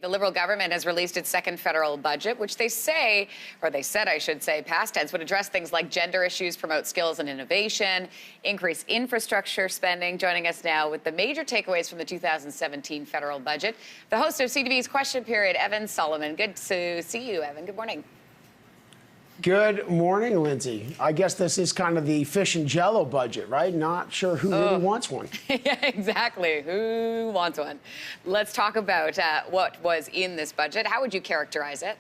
The Liberal government has released its second federal budget, which they said, I should say, past tense, would address things like gender issues, promote skills and innovation, increase infrastructure spending. Joining us now with the major takeaways from the 2017 federal budget, the host of CTV's Question Period, Evan Solomon. Good to see you, Evan. Good morning. Good morning, Lindsay. I guess this is kind of the fish and jello budget, right? Not sure who really wants one. Yeah, exactly. Who wants one? Let's talk about what was in this budget. How would you characterize it?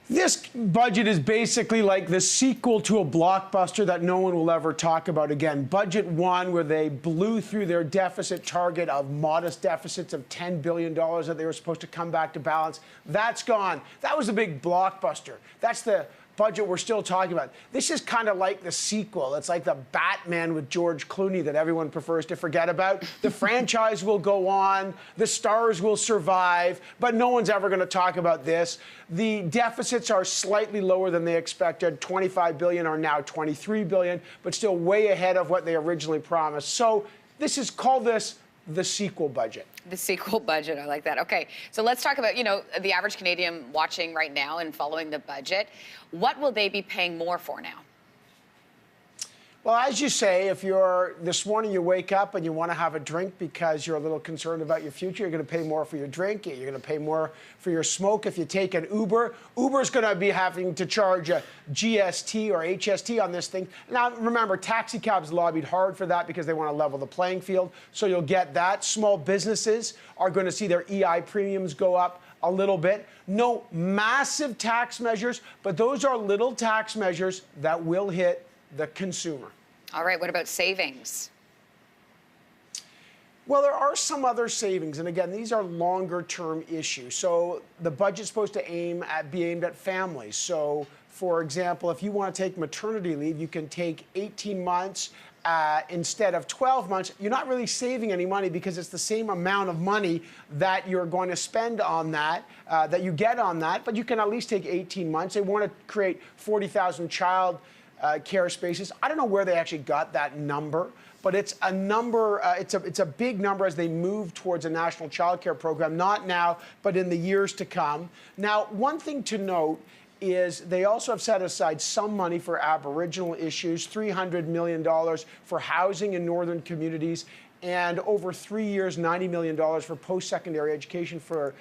This budget is basically like the sequel to a blockbuster that no one will ever talk about again. Budget 1, where they blew through their deficit target of modest deficits of $10 billion that they were supposed to come back to balance. That's gone. That was a big blockbuster. That's the budget we're still talking about. This is kind of like the sequel. It's like the Batman with George Clooney that everyone prefers to forget about. The franchise will go on, the stars will survive, but no one's ever going to talk about this. The deficits are slightly lower than they expected. 25 billion are now 23 billion, but still way ahead of what they originally promised. So this is called the sequel budget. The sequel budget, I like that. Okay, so let's talk about, the average Canadian watching right now and following the budget. What will they be paying more for now? Well, as you say, if this morning you wake up and you want to have a drink because you're a little concerned about your future, you're going to pay more for your drink. You're going to pay more for your smoke. If you take an Uber, Uber's going to be having to charge a GST or HST on this thing. Now, remember, taxi cabs lobbied hard for that because they want to level the playing field. So you'll get that. Small businesses are going to see their EI premiums go up a little bit. No massive tax measures, but those are little tax measures that will hit the consumer. All right, what about savings? Well, there are some other savings, and again, these are longer-term issues. So the budget's supposed to be aimed at families. So, for example, if you want to take maternity leave, you can take 18 months instead of 12 months. You're not really saving any money because it's the same amount of money that you're going to spend on that, that you get on that, but you can at least take 18 months. They want to create 40,000 child care spaces. I don't know where they actually got that number, but it's a number. It's a big number as they move towards a national child care program, not now, but in the years to come. Now, one thing to note is they also have set aside some money for Aboriginal issues, $300 million for housing in northern communities, and over 3 years, $90 million for post-secondary education for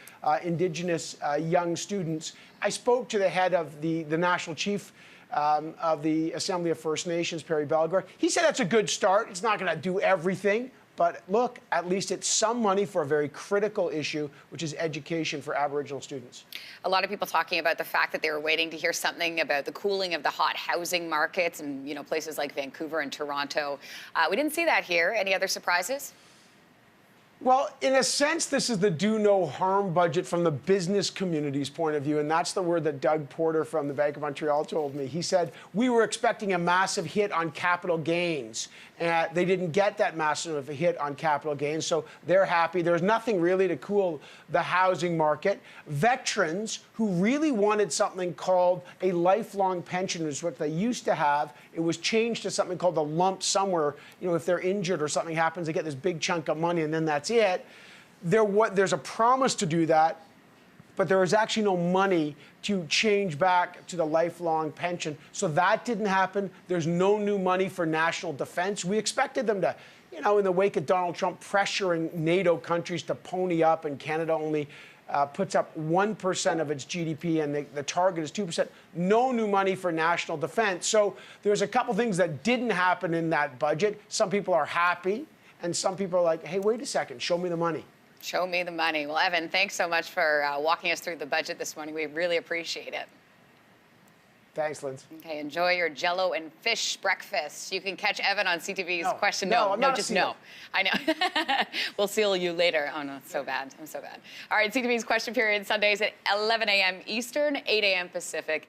Indigenous young students. I spoke to the head of the national chief of the Assembly of First Nations, Perry Belgar. He said that's a good start. It's not going to do everything, but look, at least it's some money for a very critical issue, which is education for Aboriginal students. A lot of people talking about the fact that they were waiting to hear something about the cooling of the hot housing markets and, places like Vancouver and Toronto. We didn't see that here. Any other surprises? Well, in a sense, this is the do no harm budget from the business community's point of view, and that's the word that Doug Porter from the Bank of Montreal told me. He said, we were expecting a massive hit on capital gains, and they didn't get that massive hit on capital gains, so they're happy. There's nothing really to cool the housing market. Veterans who really wanted something called a lifelong pension, which is what they used to have, it was changed to something called a lump sum where, if they're injured or something happens, they get this big chunk of money, and then that's it. There's a promise to do that, but there is actually no money to change back to the lifelong pension. So that didn't happen. There's no new money for national defense. We expected them to, in the wake of Donald Trump pressuring NATO countries to pony up, and Canada only puts up 1% of its GDP, and the target is 2%. No new money for national defense. So there's a couple things that didn't happen in that budget. Some people are happy, and some people are like, hey, wait a second, show me the money. Show me the money. Well, Evan, thanks so much for walking us through the budget this morning. We really appreciate it. Thanks, Lindsay. Okay, enjoy your Jello and fish breakfast. You can catch Evan on CTV's Question. No, just no. I know. We'll seal you later. Oh, no, it's so bad. I'm so bad. All right, CTV's Question Period, Sundays at 11 a.m. Eastern, 8 a.m. Pacific.